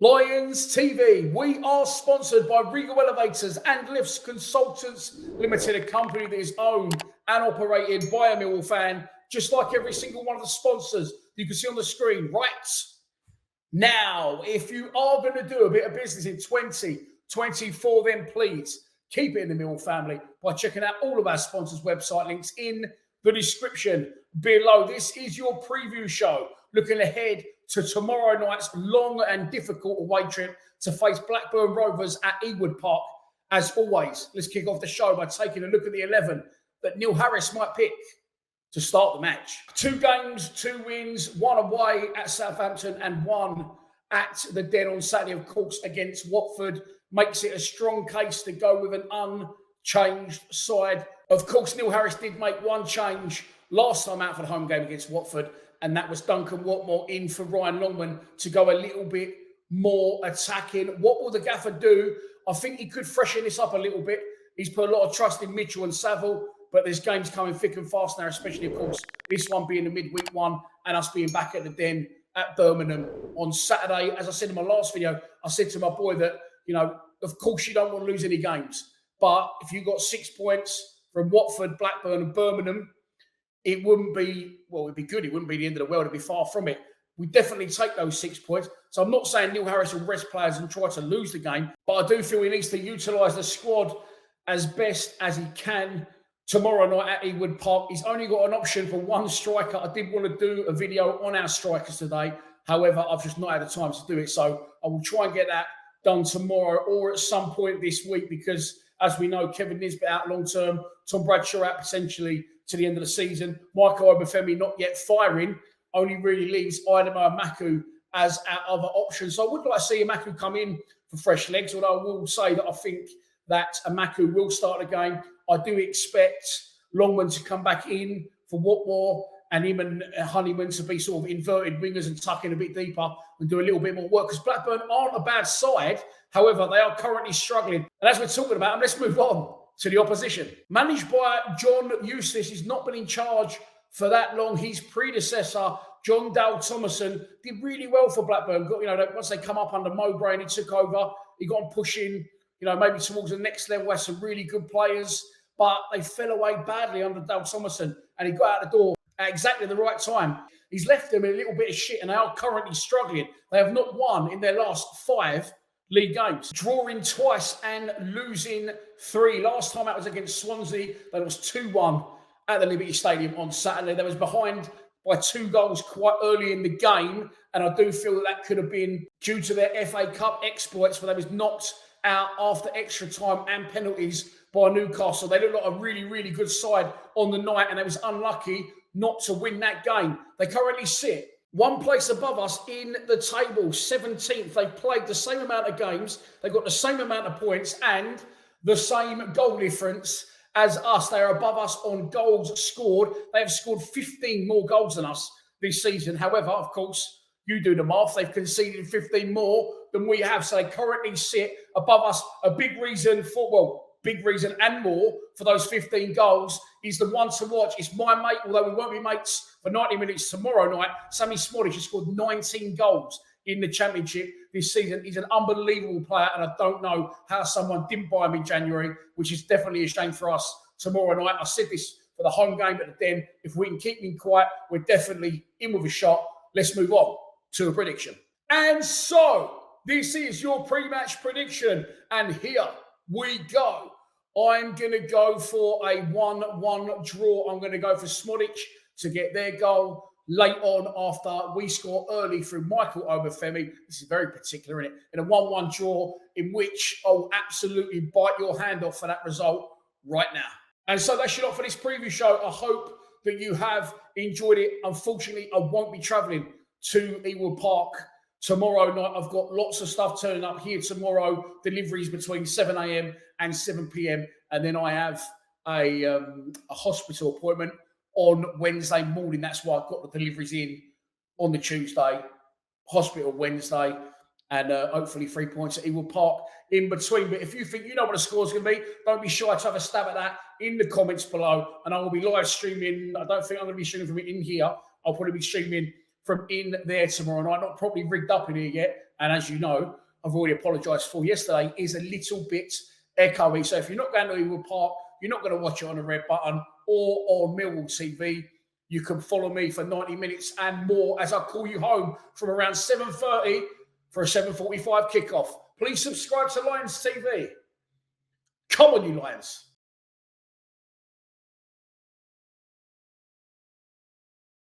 Lions TV. We are sponsored by Regal Elevators and Lifts Consultants Limited, a company that is owned and operated by a Millwall fan, just like every single one of the sponsors you can see on the screen right now. If you are going to do a bit of business in 2024, then please keep it in the Millwall family by checking out all of our sponsors' website links in the description below. This is your preview show, looking ahead to tomorrow night's long and difficult away trip to face Blackburn Rovers at Ewood Park. As always, let's kick off the show by taking a look at the 11 that Neil Harris might pick to start the match. 2 games, 2 wins, 1 away at Southampton and 1 at the Den on Saturday, of course, against Watford. Makes it a strong case to go with an unchanged side. Of course, Neil Harris did make 1 change last time out for the home game against Watford, and that was Duncan Watmore in for Ryan Longman to go a little bit more attacking. What will the gaffer do? I think he could freshen this up a little bit. He's put a lot of trust in Mitchell and Saville, but there's games coming thick and fast now, especially, of course, this one being the midweek one and us being back at the Den at Birmingham on Saturday. As I said in my last video, I said to my boy that, you know, of course you don't want to lose any games, but if you got 6 points from Watford, Blackburn and Birmingham, it wouldn't be, well, it'd be good. It wouldn't be the end of the world. It'd be far from it. We definitely take those 6 points. So I'm not saying Neil Harris will rest players and try to lose the game, but I do feel he needs to utilise the squad as best as he can tomorrow night at Ewood Park. He's only got an option for 1 striker. I did want to do a video on our strikers today. However, I've just not had the time to do it. So I will try and get that done tomorrow or at some point this week because, as we know, Kevin Nisbet out long-term, Tom Bradshaw out potentially to the end of the season. Michael Obafemi not yet firing, only really leaves Idemo and Maku as our other options. So I would like to see Maku come in for fresh legs, although I will say that I think that Maku will start the game. I do expect Longman to come back in for Watmore and him and Honeyman to be sort of inverted wingers and tuck in a bit deeper and do a little bit more work because Blackburn aren't a bad side. However, they are currently struggling. And as we're talking about them, let's move on to the opposition. Managed by John Eustace, he's not been in charge for that long. His predecessor, John Dale Thomason, did really well for Blackburn. Got, you know, once they come up under Mowbray and he took over, he got them pushing, you know, maybe towards the next level, had some really good players, but they fell away badly under Dale Thomason and he got out the door at exactly the right time. He's left them in a little bit of shit and they are currently struggling. They have not won in their last 5 league games, drawing twice and losing 3. Last time out was against Swansea. That was 2-1 at the Liberty Stadium on Saturday. They was behind by 2 goals quite early in the game, and I do feel that that could have been due to their FA Cup exploits, where they was knocked out after extra time and penalties by Newcastle. They looked like a really, really good side on the night, and they was unlucky not to win that game. They currently sit 1 place above us in the table, 17th. They've played the same amount of games. They've got the same amount of points and the same goal difference as us. They are above us on goals scored. They have scored 15 more goals than us this season. However, of course, you do the math. They've conceded 15 more than we have. So they currently sit above us. A big reason for, well, big reason and more for those 15 goals is the one to watch. It's my mate, although we won't be mates for 90 minutes tomorrow night. Sammy Smodish has scored 19 goals in the Championship this season. He's an unbelievable player, and I don't know how someone didn't buy him in January, which is definitely a shame for us tomorrow night. I said this for the home game at the Den. If we can keep him quiet, we're definitely in with a shot. Let's move on to a prediction. And so, this is your pre-match prediction, and here we go. I'm going to go for a 1-1 draw. I'm going to go for Smodic to get their goal late on after we score early through Michael Obafemi. This is very particular, isn't it? In a 1-1 draw in which I'll absolutely bite your hand off for that result right now. And so that's it all for this preview show. I hope that you have enjoyed it. Unfortunately, I won't be travelling to Ewood Park tomorrow night. I've got lots of stuff turning up here tomorrow. Deliveries between 7 a.m. and 7 p.m. And then I have a hospital appointment on Wednesday morning. That's why I've got the deliveries in on the Tuesday, hospital Wednesday, and hopefully 3 points at Ewood Park in between. But if you think you know what the score's going to be, don't be shy to have a stab at that in the comments below. And I will be live streaming. I don't think I'm going to be streaming from in here. I'll probably be streaming from in there tomorrow night. Not properly rigged up in here yet. And as you know, I've already apologised for yesterday, is a little bit echoey. So if you're not going to Millwall Park, you're not going to watch it on the red button or on Millwall TV. You can follow me for 90 minutes and more as I call you home from around 7:30 for a 7:45 kickoff. Please subscribe to Lions TV. Come on, you Lions.